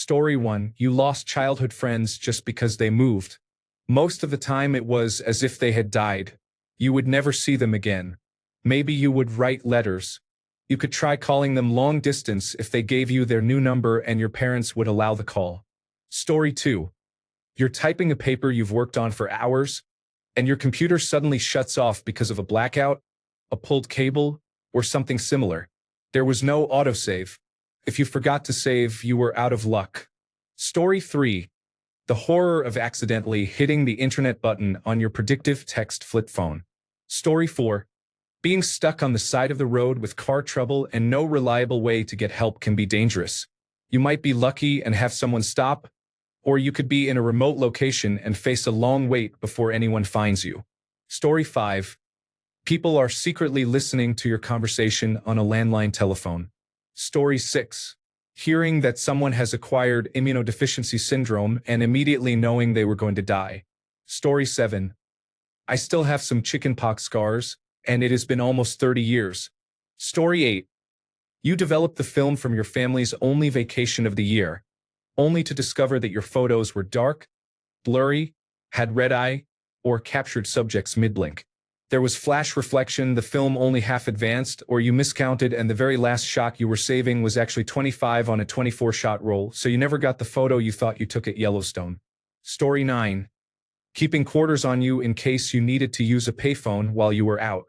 Story 1. You lost childhood friends just because they moved. Most of the time it was as if they had died. You would never see them again. Maybe you would write letters. You could try calling them long distance if they gave you their new number and your parents would allow the call. Story 2. You're typing a paper you've worked on for hours, and your computer suddenly shuts off because of a blackout, a pulled cable, or something similar. There was no autosave. If you forgot to save, you were out of luck. Story 3. The horror of accidentally hitting the internet button on your predictive text flip phone. Story 4. Being stuck on the side of the road with car trouble and no reliable way to get help can be dangerous. You might be lucky and have someone stop, or you could be in a remote location and face a long wait before anyone finds you. Story 5. People are secretly listening to your conversation on a landline telephone. Story 6. Hearing that someone has acquired immunodeficiency syndrome and immediately knowing they were going to die. Story 7. I still have some chickenpox scars, and it has been almost 30 years. Story 8. You developed the film from your family's only vacation of the year, only to discover that your photos were dark, blurry, had red eye, or captured subjects mid-blink. There was flash reflection, the film only half advanced, or you miscounted and the very last shot you were saving was actually 25 on a 24-shot roll, so you never got the photo you thought you took at Yellowstone. Story 9. Keeping quarters on you in case you needed to use a payphone while you were out.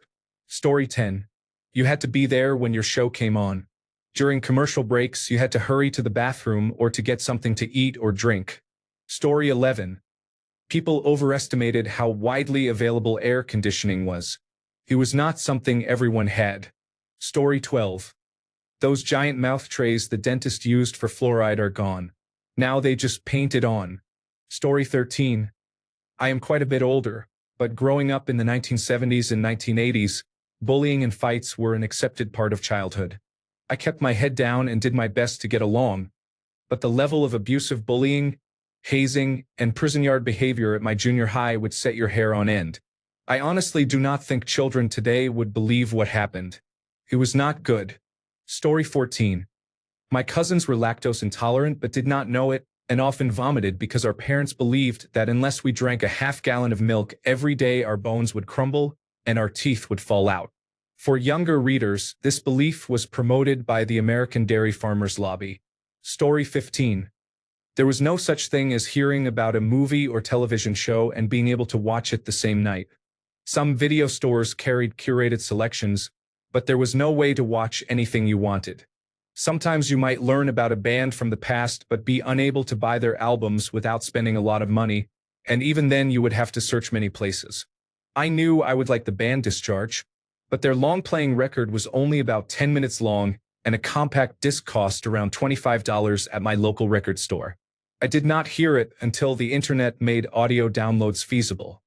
Story 10. You had to be there when your show came on. During commercial breaks, you had to hurry to the bathroom or to get something to eat or drink. Story 11. People overestimated how widely available air conditioning was. It was not something everyone had. Story 12. Those giant mouth trays the dentist used for fluoride are gone. Now they just paint it on. Story 13. I am quite a bit older, but growing up in the 1970s and 1980s, bullying and fights were an accepted part of childhood. I kept my head down and did my best to get along, but the level of abusive bullying, hazing, and prison yard behavior at my junior high would set your hair on end. I honestly do not think children today would believe what happened. It was not good. Story 14. My cousins were lactose intolerant but did not know it and often vomited because our parents believed that unless we drank a half-gallon of milk every day our bones would crumble and our teeth would fall out. For younger readers, this belief was promoted by the American Dairy Farmers Lobby. Story 15. There was no such thing as hearing about a movie or television show and being able to watch it the same night. Some video stores carried curated selections, but there was no way to watch anything you wanted. Sometimes you might learn about a band from the past but be unable to buy their albums without spending a lot of money, and even then you would have to search many places. I knew I would like the band Discharge, but their long-playing record was only about 10 minutes long, and a compact disc cost around $25 at my local record store. I did not hear it until the internet made audio downloads feasible.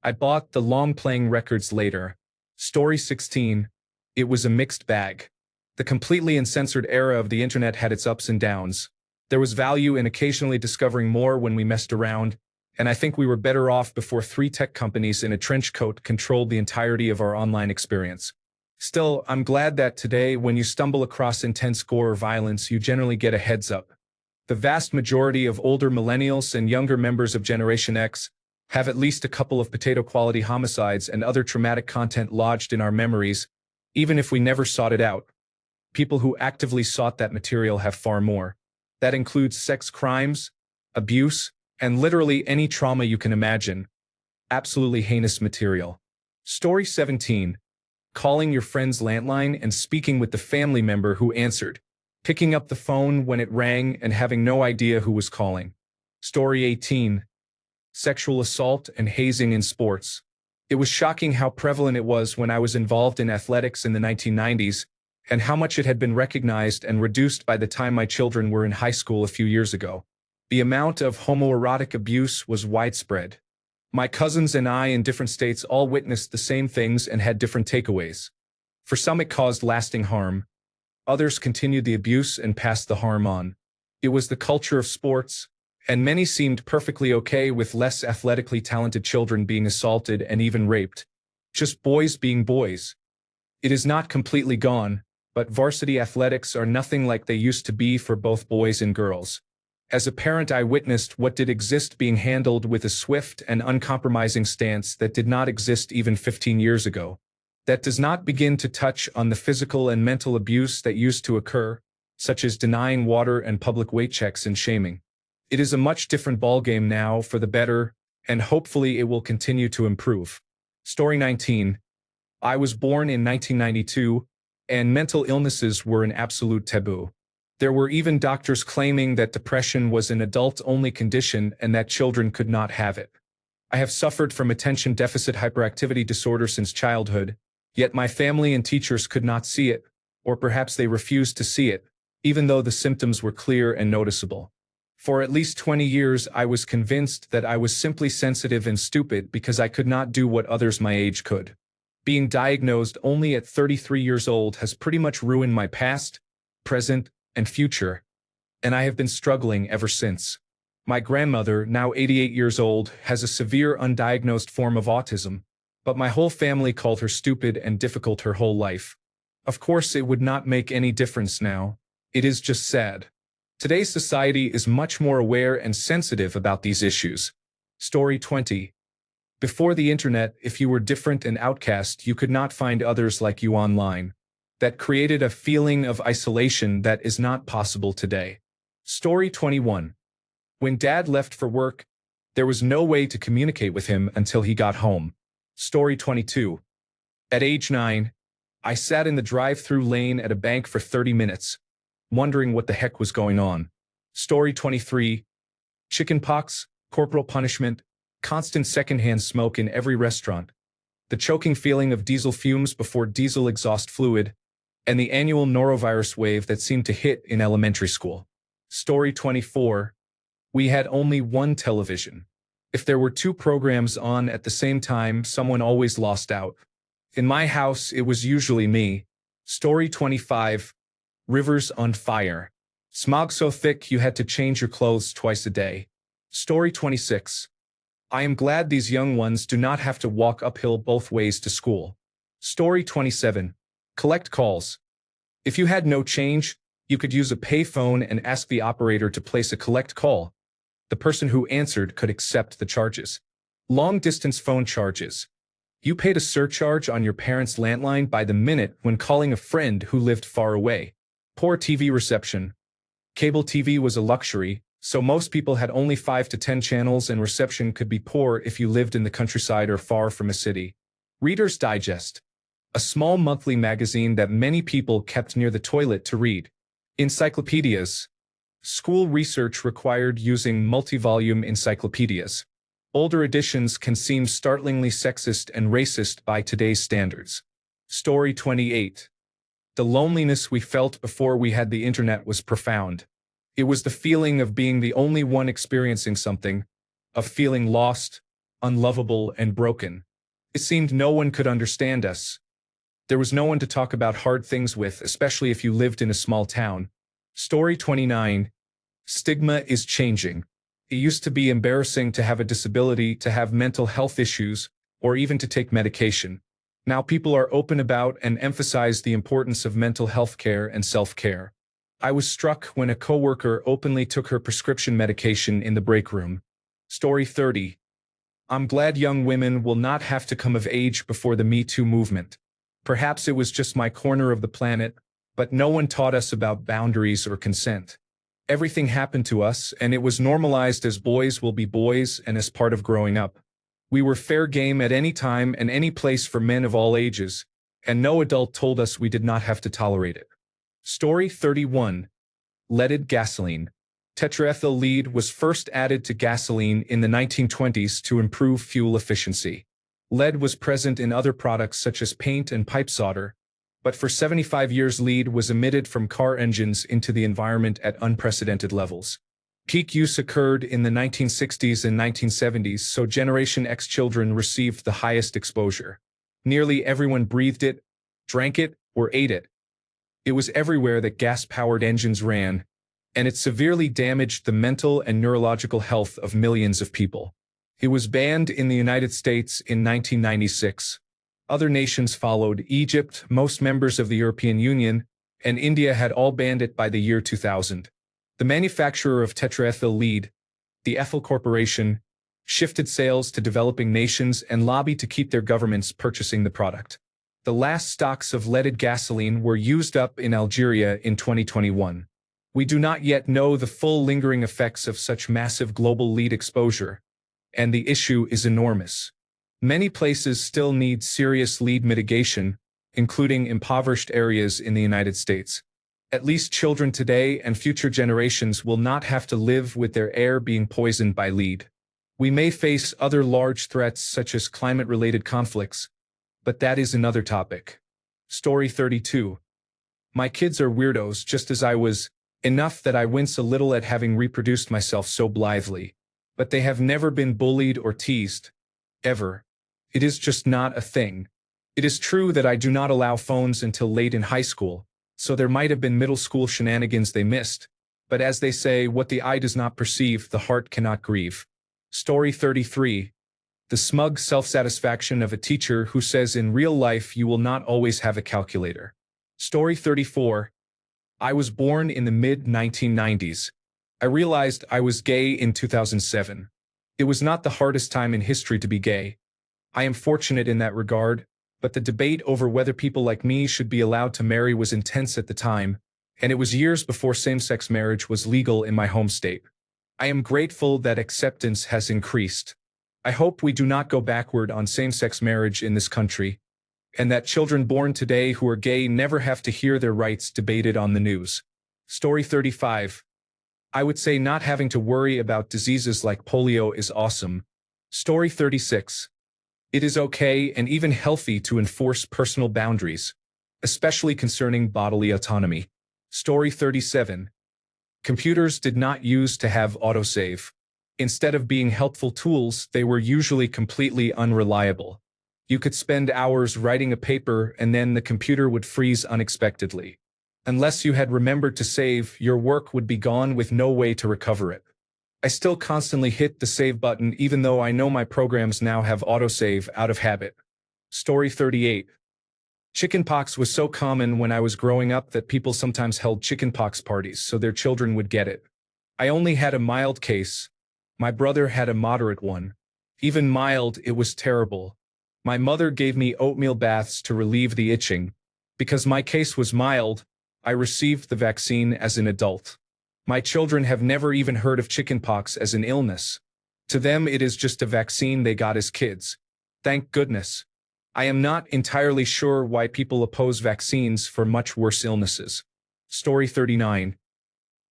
I bought the long-playing records later. Story 16. It was a mixed bag. The completely uncensored era of the internet had its ups and downs. There was value in occasionally discovering more when we messed around, and I think we were better off before 3 tech companies in a trench coat controlled the entirety of our online experience. Still, I'm glad that today, when you stumble across intense gore or violence, you generally get a heads up. The vast majority of older millennials and younger members of Generation X have at least a couple of potato-quality homicides and other traumatic content lodged in our memories, even if we never sought it out. People who actively sought that material have far more. That includes sex crimes, abuse, and literally any trauma you can imagine. Absolutely heinous material. Story 17. Calling your friend's landline and speaking with the family member who answered. Picking up the phone when it rang and having no idea who was calling. Story 18. Sexual assault and hazing in sports. It was shocking how prevalent it was when I was involved in athletics in the 1990s, and how much it had been recognized and reduced by the time my children were in high school a few years ago. The amount of homoerotic abuse was widespread. My cousins and I in different states all witnessed the same things and had different takeaways. For some it caused lasting harm. Others continued the abuse and passed the harm on. It was the culture of sports, and many seemed perfectly okay with less athletically talented children being assaulted and even raped. Just boys being boys. It is not completely gone, but varsity athletics are nothing like they used to be for both boys and girls. As a parent, I witnessed what did exist being handled with a swift and uncompromising stance that did not exist even 15 years ago. That does not begin to touch on the physical and mental abuse that used to occur, such as denying water and public weight checks and shaming. It is a much different ballgame now for the better, and hopefully it will continue to improve. Story 19. I was born in 1992, and mental illnesses were an absolute taboo. There were even doctors claiming that depression was an adult-only condition and that children could not have it. I have suffered from attention deficit hyperactivity disorder since childhood, yet my family and teachers could not see it, or perhaps they refused to see it, even though the symptoms were clear and noticeable. For at least 20 years, I was convinced that I was simply sensitive and stupid because I could not do what others my age could. Being diagnosed only at 33 years old has pretty much ruined my past, present, and future, and I have been struggling ever since. My grandmother, now 88 years old, has a severe undiagnosed form of autism, but my whole family called her stupid and difficult her whole life. Of course, it would not make any difference now. It is just sad. Today's society is much more aware and sensitive about these issues. Story 20. Before the internet, if you were different and outcast, you could not find others like you online. That created a feeling of isolation that is not possible today. Story 21. When Dad left for work, there was no way to communicate with him until he got home. Story 22. At age 9, I sat in the drive-through lane at a bank for 30 minutes, wondering what the heck was going on. Story 23. Chickenpox, corporal punishment, constant secondhand smoke in every restaurant, the choking feeling of diesel fumes before diesel exhaust fluid, and the annual norovirus wave that seemed to hit in elementary school. Story 24. We had only one television. If there were two programs on at the same time, someone always lost out. In my house, it was usually me. Story 25. Rivers on fire. Smog so thick you had to change your clothes twice a day. Story 26. I am glad these young ones do not have to walk uphill both ways to school. Story 27. Collect calls. If you had no change, you could use a payphone and ask the operator to place a collect call. The person who answered could accept the charges. Long-distance phone charges. You paid a surcharge on your parents' landline by the minute when calling a friend who lived far away. Poor TV reception. Cable TV was a luxury, so most people had only 5 to 10 channels, and reception could be poor if you lived in the countryside or far from a city. Reader's Digest. A small monthly magazine that many people kept near the toilet to read. Encyclopedias. School research required using multi-volume encyclopedias. Older editions can seem startlingly sexist and racist by today's standards. Story 28. The loneliness we felt before we had the internet was profound. It was the feeling of being the only one experiencing something, of feeling lost, unlovable, and broken. It seemed no one could understand us. There was no one to talk about hard things with, especially if you lived in a small town. Story 29. Stigma is changing. It used to be embarrassing to have a disability, to have mental health issues, or even to take medication. Now people are open about and emphasize the importance of mental health care and self-care. I was struck when a coworker openly took her prescription medication in the break room. Story 30. I'm glad young women will not have to come of age before the Me Too movement. Perhaps it was just my corner of the planet, but no one taught us about boundaries or consent. Everything happened to us, and it was normalized as boys will be boys and as part of growing up. We were fair game at any time and any place for men of all ages, and no adult told us we did not have to tolerate it. Story 31. Leaded gasoline. Tetraethyl lead was first added to gasoline in the 1920s to improve fuel efficiency. Lead was present in other products such as paint and pipe solder, but for 75 years lead was emitted from car engines into the environment at unprecedented levels. Peak use occurred in the 1960s and 1970s, so Generation X children received the highest exposure. Nearly everyone breathed it, drank it, or ate it. It was everywhere that gas-powered engines ran, and it severely damaged the mental and neurological health of millions of people. It was banned in the United States in 1996. Other nations followed. Egypt, most members of the European Union, and India had all banned it by the year 2000. The manufacturer of tetraethyl lead, the Ethyl Corporation, shifted sales to developing nations and lobbied to keep their governments purchasing the product. The last stocks of leaded gasoline were used up in Algeria in 2021. We do not yet know the full lingering effects of such massive global lead exposure, and the issue is enormous. Many places still need serious lead mitigation, including impoverished areas in the United States. At least children today and future generations will not have to live with their air being poisoned by lead. We may face other large threats such as climate-related conflicts, but that is another topic. Story 32. My kids are weirdos just as I was, enough that I wince a little at having reproduced myself so blithely. But they have never been bullied or teased. Ever. It is just not a thing. It is true that I do not allow phones until late in high school, so there might have been middle school shenanigans they missed. But as they say, what the eye does not perceive, the heart cannot grieve. Story 33. The smug self-satisfaction of a teacher who says in real life you will not always have a calculator. Story 34. I was born in the mid-1990s. I realized I was gay in 2007. It was not the hardest time in history to be gay. I am fortunate in that regard, but the debate over whether people like me should be allowed to marry was intense at the time, and it was years before same-sex marriage was legal in my home state. I am grateful that acceptance has increased. I hope we do not go backward on same-sex marriage in this country, and that children born today who are gay never have to hear their rights debated on the news. Story 35. I would say not having to worry about diseases like polio is awesome. Story 36. It is okay and even healthy to enforce personal boundaries, especially concerning bodily autonomy. Story 37. Computers did not use to have autosave. Instead of being helpful tools, they were usually completely unreliable. You could spend hours writing a paper and then the computer would freeze unexpectedly. Unless you had remembered to save, your work would be gone with no way to recover it. I still constantly hit the save button even though I know my programs now have autosave out of habit. Story 38. Chickenpox was so common when I was growing up that people sometimes held chickenpox parties so their children would get it. I only had a mild case. My brother had a moderate one. Even mild, it was terrible. My mother gave me oatmeal baths to relieve the itching. Because my case was mild, I received the vaccine as an adult. My children have never even heard of chickenpox as an illness. To them it is just a vaccine they got as kids. Thank goodness. I am not entirely sure why people oppose vaccines for much worse illnesses. Story 39.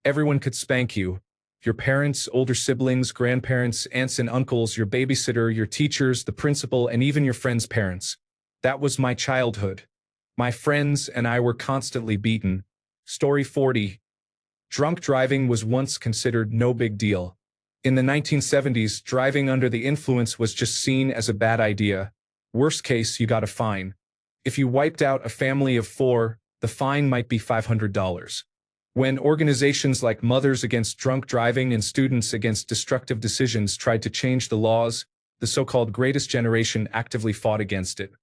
Everyone could spank you. Your parents, older siblings, grandparents, aunts and uncles, your babysitter, your teachers, the principal, and even your friends' parents. That was my childhood. My friends and I were constantly beaten. Story 40. Drunk driving was once considered no big deal. In the 1970s, driving under the influence was just seen as a bad idea. Worst case, you got a fine. If you wiped out a family of 4, the fine might be $500. When organizations like Mothers Against Drunk Driving and Students Against Destructive Decisions tried to change the laws, the so-called Greatest Generation actively fought against it.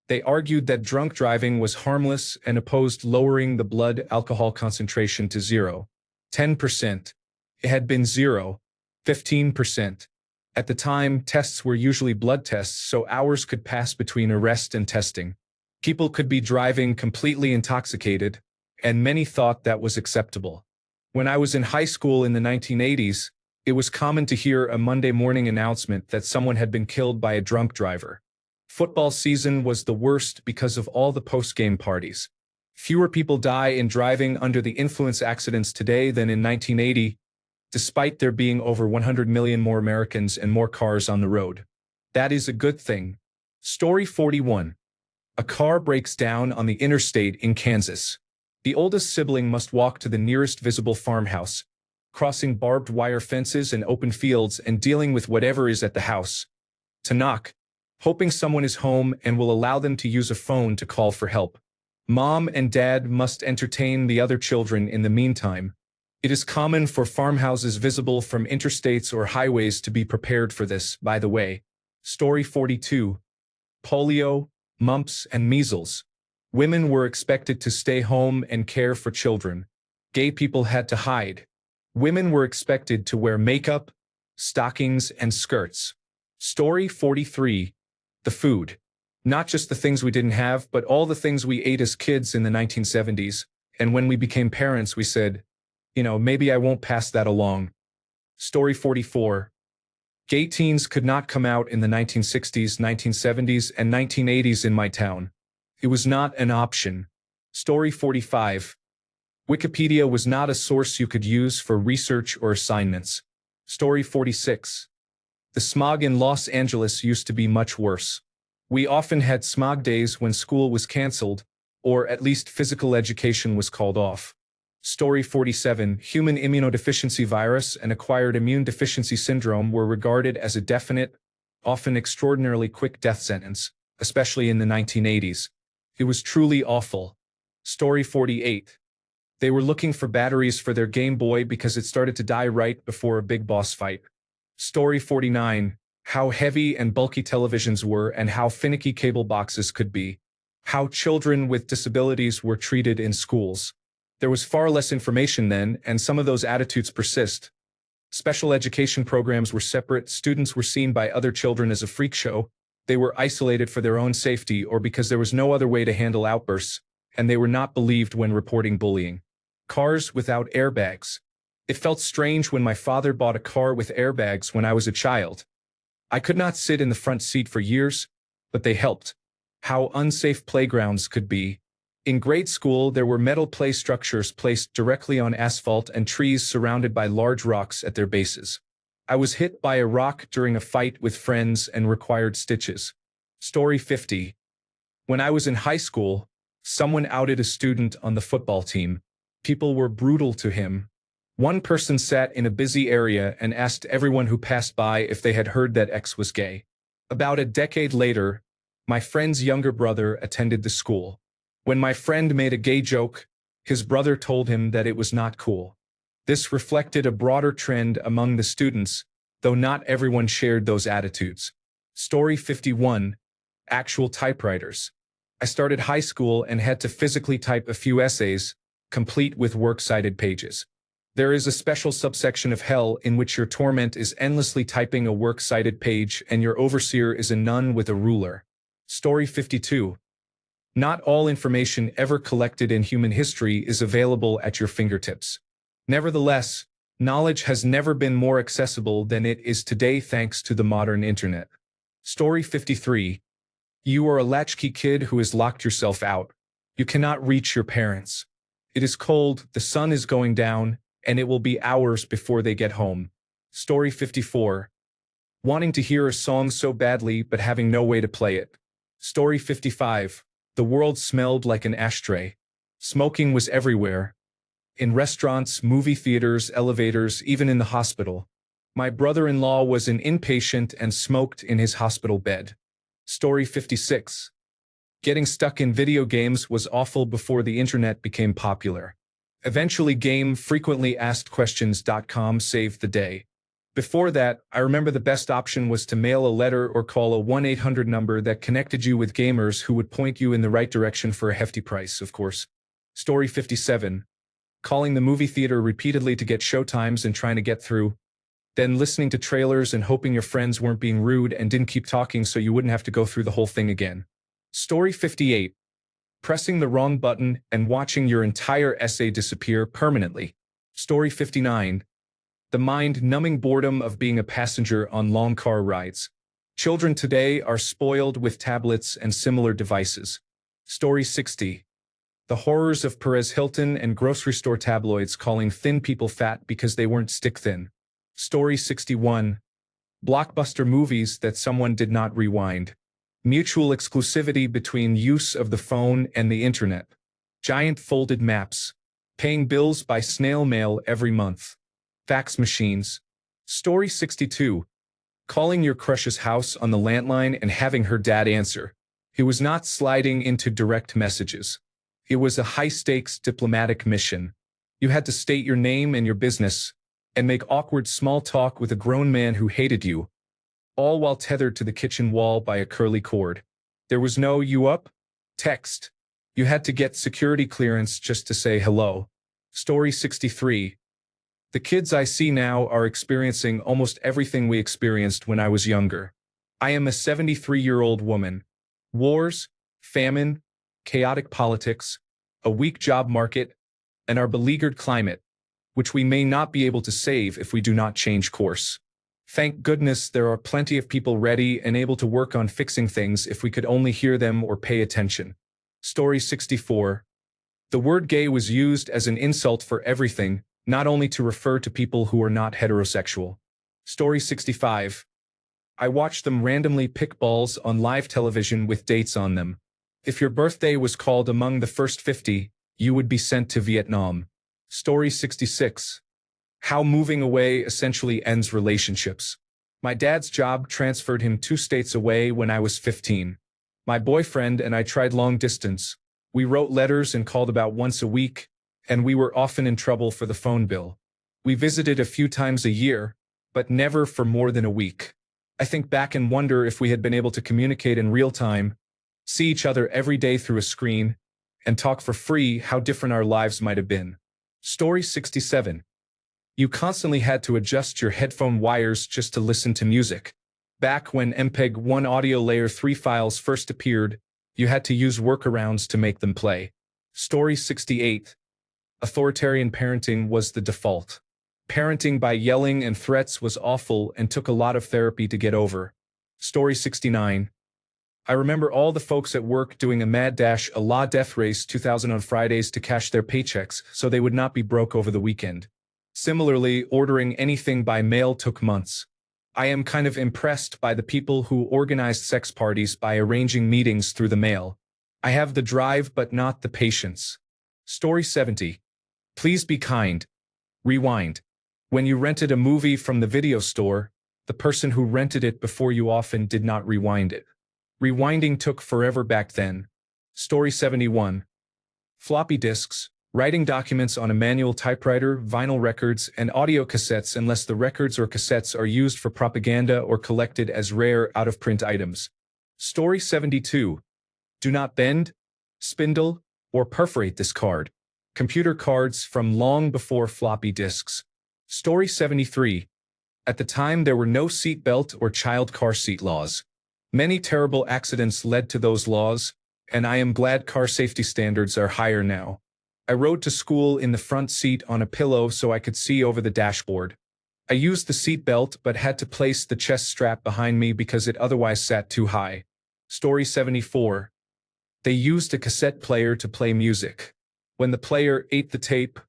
They argued that drunk driving was harmless and opposed lowering the blood alcohol concentration to 0. 10%. It had been 0. 15%. At the time, tests were usually blood tests, so hours could pass between arrest and testing. People could be driving completely intoxicated, and many thought that was acceptable. When I was in high school in the 1980s, it was common to hear a Monday morning announcement that someone had been killed by a drunk driver. Football season was the worst because of all the post-game parties. Fewer people die in driving under the influence accidents today than in 1980, despite there being over 100 million more Americans and more cars on the road. That is a good thing. Story 41. A car breaks down on the interstate in Kansas. The oldest sibling must walk to the nearest visible farmhouse, crossing barbed wire fences and open fields and dealing with whatever is at the house. To knock, hoping someone is home and will allow them to use a phone to call for help. Mom and dad must entertain the other children in the meantime. It is common for farmhouses visible from interstates or highways to be prepared for this, by the way. Story 42. Polio, mumps, and measles. Women were expected to stay home and care for children. Gay people had to hide. Women were expected to wear makeup, stockings, and skirts. Story 43. The food. Not just the things we didn't have, but all the things we ate as kids in the 1970s. And when we became parents, we said, maybe I won't pass that along. Story 44. Gay teens could not come out in the 1960s, 1970s, and 1980s in my town. It was not an option. Story 45. Wikipedia was not a source you could use for research or assignments. Story 46. The smog in Los Angeles used to be much worse. We often had smog days when school was canceled, or at least physical education was called off. Story 47. Human immunodeficiency virus and acquired immune deficiency syndrome were regarded as a definite, often extraordinarily quick death sentence, especially in the 1980s. It was truly awful. Story 48. They were looking for batteries for their Game Boy because it started to die right before a big boss fight. Story 49. How heavy and bulky televisions were and how finicky cable boxes could be. How children with disabilities were treated in schools. There was far less information then, and some of those attitudes persist. Special education programs were separate, students were seen by other children as a freak show, they were isolated for their own safety or because there was no other way to handle outbursts, and they were not believed when reporting bullying. Cars without airbags. It felt strange when my father bought a car with airbags when I was a child. I could not sit in the front seat for years, but they helped. How unsafe playgrounds could be. In grade school, there were metal play structures placed directly on asphalt and trees surrounded by large rocks at their bases. I was hit by a rock during a fight with friends and required stitches. Story 50. When I was in high school, someone outed a student on the football team. People were brutal to him. One person sat in a busy area and asked everyone who passed by if they had heard that X was gay. About a decade later, my friend's younger brother attended the school. When my friend made a gay joke, his brother told him that it was not cool. This reflected a broader trend among the students, though not everyone shared those attitudes. Story 51. Actual typewriters. I started high school and had to physically type a few essays, complete with works-cited pages. There is a special subsection of hell in which your torment is endlessly typing a works-cited page and your overseer is a nun with a ruler. Story 52. Not all information ever collected in human history is available at your fingertips. Nevertheless, knowledge has never been more accessible than it is today thanks to the modern internet. Story 53. You are a latchkey kid who has locked yourself out. You cannot reach your parents. It is cold, the sun is going down, and it will be hours before they get home. Story 54. Wanting to hear a song so badly but having no way to play it. Story 55. The world smelled like an ashtray. Smoking was everywhere. In restaurants, movie theaters, elevators, even in the hospital. My brother-in-law was an inpatient and smoked in his hospital bed. Story 56. Getting stuck in video games was awful before the internet became popular. Eventually frequently asked questions.com saved the day. Before that, I remember the best option was to mail a letter or call a 1-800 number that connected you with gamers who would point you in the right direction for a hefty price, of course. Story 57. Calling the movie theater repeatedly to get showtimes and trying to get through. Then listening to trailers and hoping your friends weren't being rude and didn't keep talking so you wouldn't have to go through the whole thing again. Story 58. Pressing the wrong button and watching your entire essay disappear permanently. Story 59. The mind-numbing boredom of being a passenger on long car rides. Children today are spoiled with tablets and similar devices. Story 60. The horrors of Perez Hilton and grocery store tabloids calling thin people fat because they weren't stick-thin. Story 61. Blockbuster movies that someone did not rewind. Mutual exclusivity between use of the phone and the internet. Giant folded maps. Paying bills by snail mail every month. Fax machines. Story 62. Calling your crush's house on the landline and having her dad answer. It was not sliding into direct messages. It was a high-stakes diplomatic mission. You had to state your name and your business, and make awkward small talk with a grown man who hated you, all while tethered to the kitchen wall by a curly cord. There was no "you up?" text. You had to get security clearance just to say hello. Story 63. The kids I see now are experiencing almost everything we experienced when I was younger. I am a 73-year-old woman. Wars, famine, chaotic politics, a weak job market, and our beleaguered climate, which we may not be able to save if we do not change course. Thank goodness there are plenty of people ready and able to work on fixing things if we could only hear them or pay attention. Story 64. The word gay was used as an insult for everything, not only to refer to people who are not heterosexual. Story 65. I watched them randomly pick balls on live television with dates on them. If your birthday was called among the first 50, you would be sent to Vietnam. Story 66. How moving away essentially ends relationships. My dad's job transferred him 2 states away when I was 15. My boyfriend and I tried long distance. We wrote letters and called about once a week, and we were often in trouble for the phone bill. We visited a few times a year, but never for more than a week. I think back and wonder if we had been able to communicate in real time, see each other every day through a screen, and talk for free, how different our lives might have been. Story 67. You constantly had to adjust your headphone wires just to listen to music. Back when MPEG-1 audio layer 3 files first appeared, you had to use workarounds to make them play. Story 68. Authoritarian parenting was the default. Parenting by yelling and threats was awful and took a lot of therapy to get over. Story 69. I remember all the folks at work doing a mad dash a la death race 2000 on Fridays to cash their paychecks so they would not be broke over the weekend. Similarly, ordering anything by mail took months. I am kind of impressed by the people who organized sex parties by arranging meetings through the mail. I have the drive but not the patience. Story 70. Please be kind. Rewind. When you rented a movie from the video store, the person who rented it before you often did not rewind it. Rewinding took forever back then. Story 71. Floppy disks, writing documents on a manual typewriter, vinyl records, and audio cassettes unless the records or cassettes are used for propaganda or collected as rare out-of-print items. Story 72. Do not bend, spindle, or perforate this card. Computer cards from long before floppy disks. Story 73. At the time there were no seatbelt or child car seat laws. Many terrible accidents led to those laws, and I am glad car safety standards are higher now. I rode to school in the front seat on a pillow so I could see over the dashboard. I used the seat belt but had to place the chest strap behind me because it otherwise sat too high. Story 74. They used a cassette player to play music. When the player ate the tape,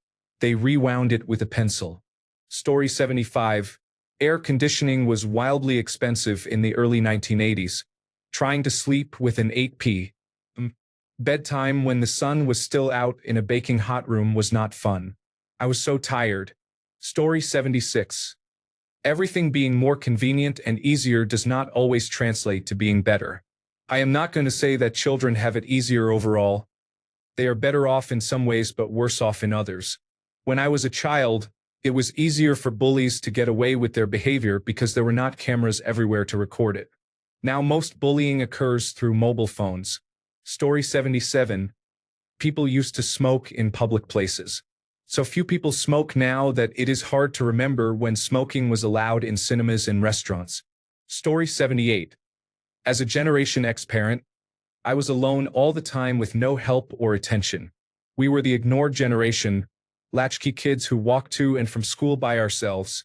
they rewound it with a pencil. Story 75. Air conditioning was wildly expensive in the early 1980s. Trying to sleep with an 8 p.m. bedtime when the sun was still out in a baking hot room was not fun. I was so tired. Story 76. Everything being more convenient and easier does not always translate to being better. I am not going to say that children have it easier overall. They are better off in some ways but worse off in others. When I was a child, it was easier for bullies to get away with their behavior because there were not cameras everywhere to record it. Now most bullying occurs through mobile phones. Story 77. People used to smoke in public places. So few people smoke now that it is hard to remember when smoking was allowed in cinemas and restaurants. Story 78. As a Generation X parent, I was alone all the time with no help or attention. We were the ignored generation, latchkey kids who walked to and from school by ourselves,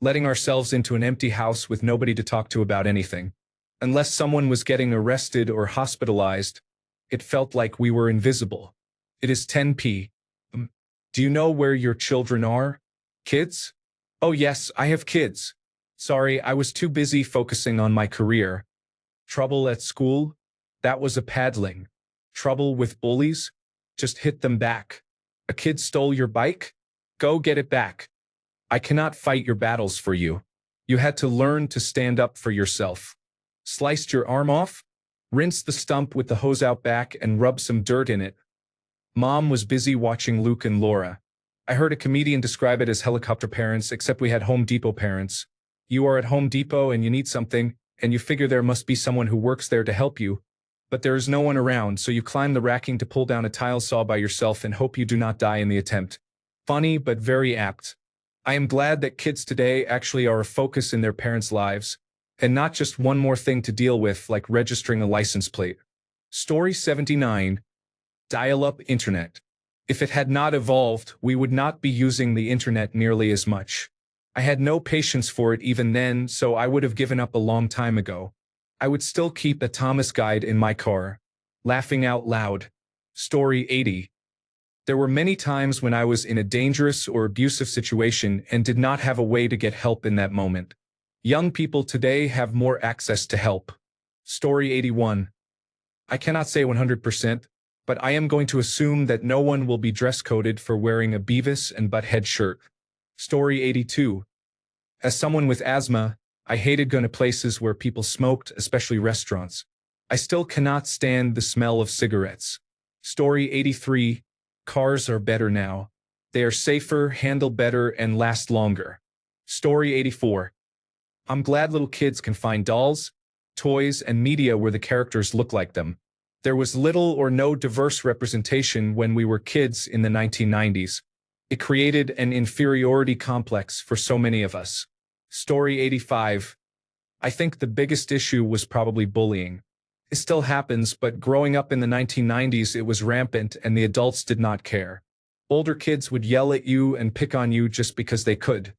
letting ourselves into an empty house with nobody to talk to about anything. Unless someone was getting arrested or hospitalized, it felt like we were invisible. It is 10 p.m. Do you know where your children are? Kids? Oh yes, I have kids. Sorry, I was too busy focusing on my career. Trouble at school? That was a paddling. Trouble with bullies? Just hit them back. A kid stole your bike? Go get it back. I cannot fight your battles for you. You had to learn to stand up for yourself. Sliced your arm off? Rinse the stump with the hose out back and rub some dirt in it. Mom was busy watching Luke and Laura. I heard a comedian describe it as helicopter parents, except we had Home Depot parents. You are at Home Depot and you need something, and you figure there must be someone who works there to help you. But there is no one around, so you climb the racking to pull down a tile saw by yourself and hope you do not die in the attempt. Funny, but very apt. I am glad that kids today actually are a focus in their parents' lives, and not just one more thing to deal with like registering a license plate. Story 79. Dial-up internet. If it had not evolved, we would not be using the internet nearly as much. I had no patience for it even then, so I would have given up a long time ago. I would still keep a Thomas guide in my car. Laughing out loud. Story 80. There were many times when I was in a dangerous or abusive situation and did not have a way to get help in that moment. Young people today have more access to help. Story 81. I cannot say 100%, but I am going to assume that no one will be dress-coded for wearing a Beavis and Butt-Head shirt. Story 82. As someone with asthma, I hated going to places where people smoked, especially restaurants. I still cannot stand the smell of cigarettes. Story 83. Cars are better now. They are safer, handle better, and last longer. Story 84. I'm glad little kids can find dolls, toys, and media where the characters look like them. There was little or no diverse representation when we were kids in the 1990s. It created an inferiority complex for so many of us. Story 85. I think the biggest issue was probably bullying. It still happens, but growing up in the 1990s it was rampant and the adults did not care. Older kids would yell at you and pick on you just because they could.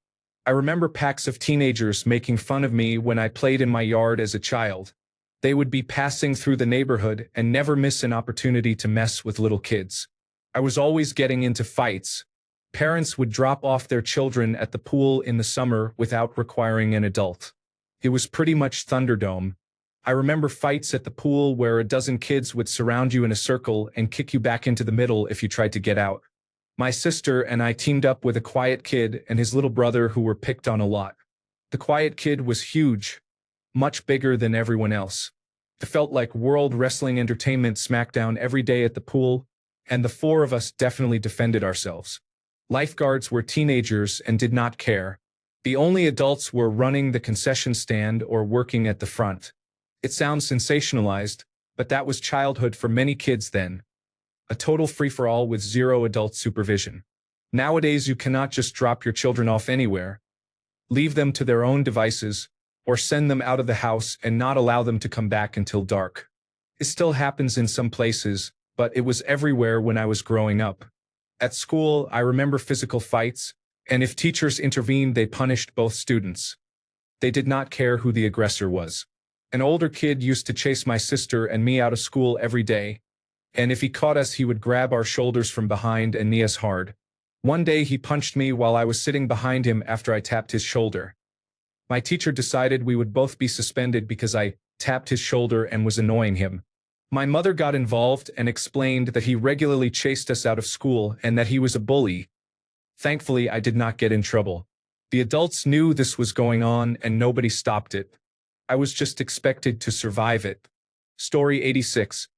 I remember packs of teenagers making fun of me when I played in my yard as a child. They would be passing through the neighborhood and never miss an opportunity to mess with little kids. I was always getting into fights. Parents would drop off their children at the pool in the summer without requiring an adult. It was pretty much Thunderdome. I remember fights at the pool where a dozen kids would surround you in a circle and kick you back into the middle if you tried to get out. My sister and I teamed up with a quiet kid and his little brother who were picked on a lot. The quiet kid was huge, much bigger than everyone else. It felt like World Wrestling Entertainment SmackDown every day at the pool, and the four of us definitely defended ourselves. Lifeguards were teenagers and did not care. The only adults were running the concession stand or working at the front. It sounds sensationalized, but that was childhood for many kids then. A total free-for-all with zero adult supervision. Nowadays you cannot just drop your children off anywhere, leave them to their own devices, or send them out of the house and not allow them to come back until dark. It still happens in some places, but it was everywhere when I was growing up. At school, I remember physical fights, and if teachers intervened they punished both students. They did not care who the aggressor was. An older kid used to chase my sister and me out of school every day, and if he caught us he would grab our shoulders from behind and knee us hard. One day he punched me while I was sitting behind him after I tapped his shoulder. My teacher decided we would both be suspended because I tapped his shoulder and was annoying him. My mother got involved and explained that he regularly chased us out of school and that he was a bully. Thankfully, I did not get in trouble. The adults knew this was going on and nobody stopped it. I was just expected to survive it. Story 86.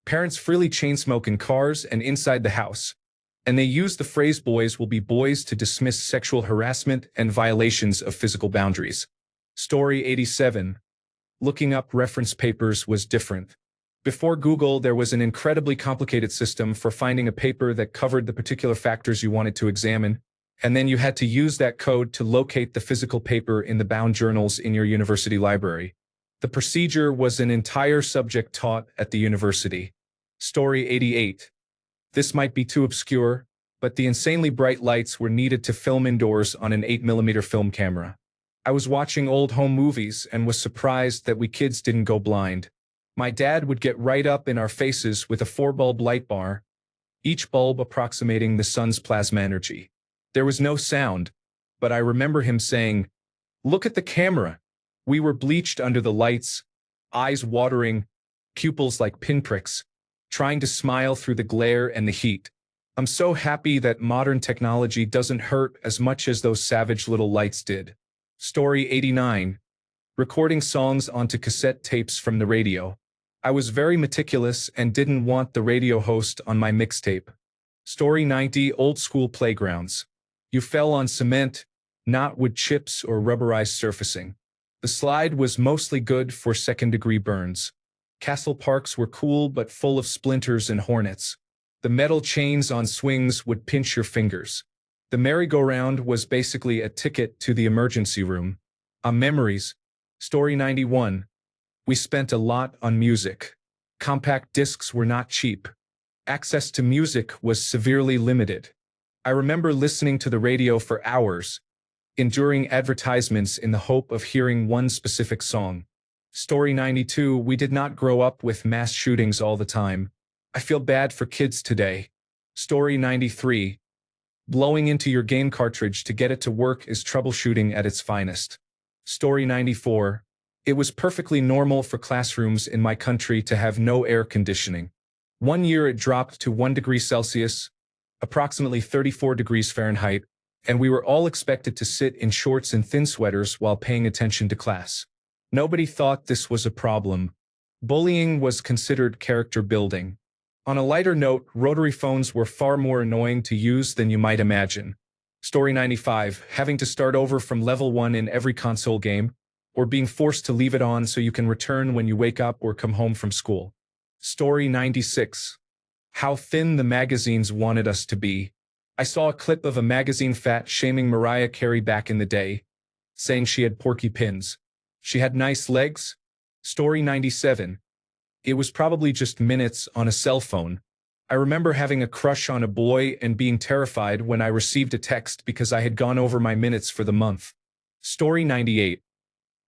Parents freely chain-smoke in cars and inside the house, and they use the phrase boys will be boys to dismiss sexual harassment and violations of physical boundaries. Story 87. Looking up reference papers was different. Before Google, there was an incredibly complicated system for finding a paper that covered the particular factors you wanted to examine, and then you had to use that code to locate the physical paper in the bound journals in your university library. The procedure was an entire subject taught at the university. Story 88. This might be too obscure, but the insanely bright lights were needed to film indoors on an 8mm film camera. I was watching old home movies and was surprised that we kids didn't go blind. My dad would get right up in our faces with a 4-bulb light bar, each bulb approximating the sun's plasma energy. There was no sound, but I remember him saying, "Look at the camera." We were bleached under the lights, eyes watering, pupils like pinpricks, trying to smile through the glare and the heat. I'm so happy that modern technology doesn't hurt as much as those savage little lights did. Story 89. Recording songs onto cassette tapes from the radio. I was very meticulous and didn't want the radio host on my mixtape. Story 90. Old school playgrounds. You fell on cement, not wood chips or rubberized surfacing. The slide was mostly good for second-degree burns. Castle parks were cool but full of splinters and hornets. The metal chains on swings would pinch your fingers. The merry-go-round was basically a ticket to the emergency room. Memories. Story 91. We spent a lot on music. Compact discs were not cheap. Access to music was severely limited. I remember listening to the radio for hours, enduring advertisements in the hope of hearing one specific song. Story 92. We did not grow up with mass shootings all the time. I feel bad for kids today. Story 93. Blowing into your game cartridge to get it to work is troubleshooting at its finest. Story 94. It was perfectly normal for classrooms in my country to have no air conditioning. One year it dropped to 1 degree Celsius, approximately 34 degrees Fahrenheit, and we were all expected to sit in shorts and thin sweaters while paying attention to class. Nobody thought this was a problem. Bullying was considered character building. On a lighter note, rotary phones were far more annoying to use than you might imagine. Story 95. Having to start over from level 1 in every console game, or being forced to leave it on so you can return when you wake up or come home from school. Story 96. How thin the magazines wanted us to be. I saw a clip of a magazine fat-shaming Mariah Carey back in the day, saying she had porky pins. She had nice legs. Story 97. It was probably just minutes on a cell phone. I remember having a crush on a boy and being terrified when I received a text because I had gone over my minutes for the month. Story 98.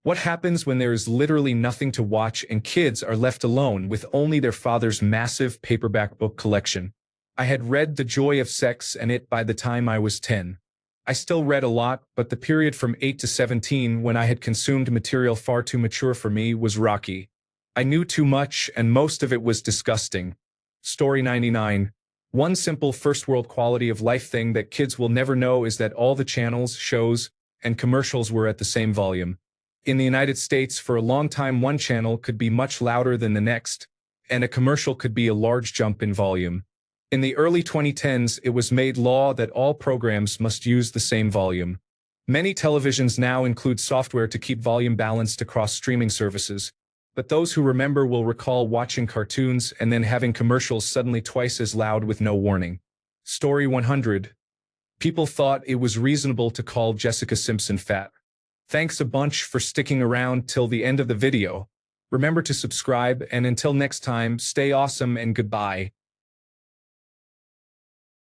What happens when there is literally nothing to watch and kids are left alone with only their father's massive paperback book collection? I had read The Joy of Sex and It by the time I was 10. I still read a lot, but the period from 8 to 17 when I had consumed material far too mature for me was rocky. I knew too much, and most of it was disgusting. Story 99. One simple first-world quality of life thing that kids will never know is that all the channels, shows, and commercials were at the same volume. In the United States, for a long time one channel could be much louder than the next, and a commercial could be a large jump in volume. In the early 2010s, it was made law that all programs must use the same volume. Many televisions now include software to keep volume balanced across streaming services, but those who remember will recall watching cartoons and then having commercials suddenly twice as loud with no warning. Story 100. People thought it was reasonable to call Jessica Simpson fat. Thanks a bunch for sticking around till the end of the video. Remember to subscribe, and until next time, stay awesome and goodbye.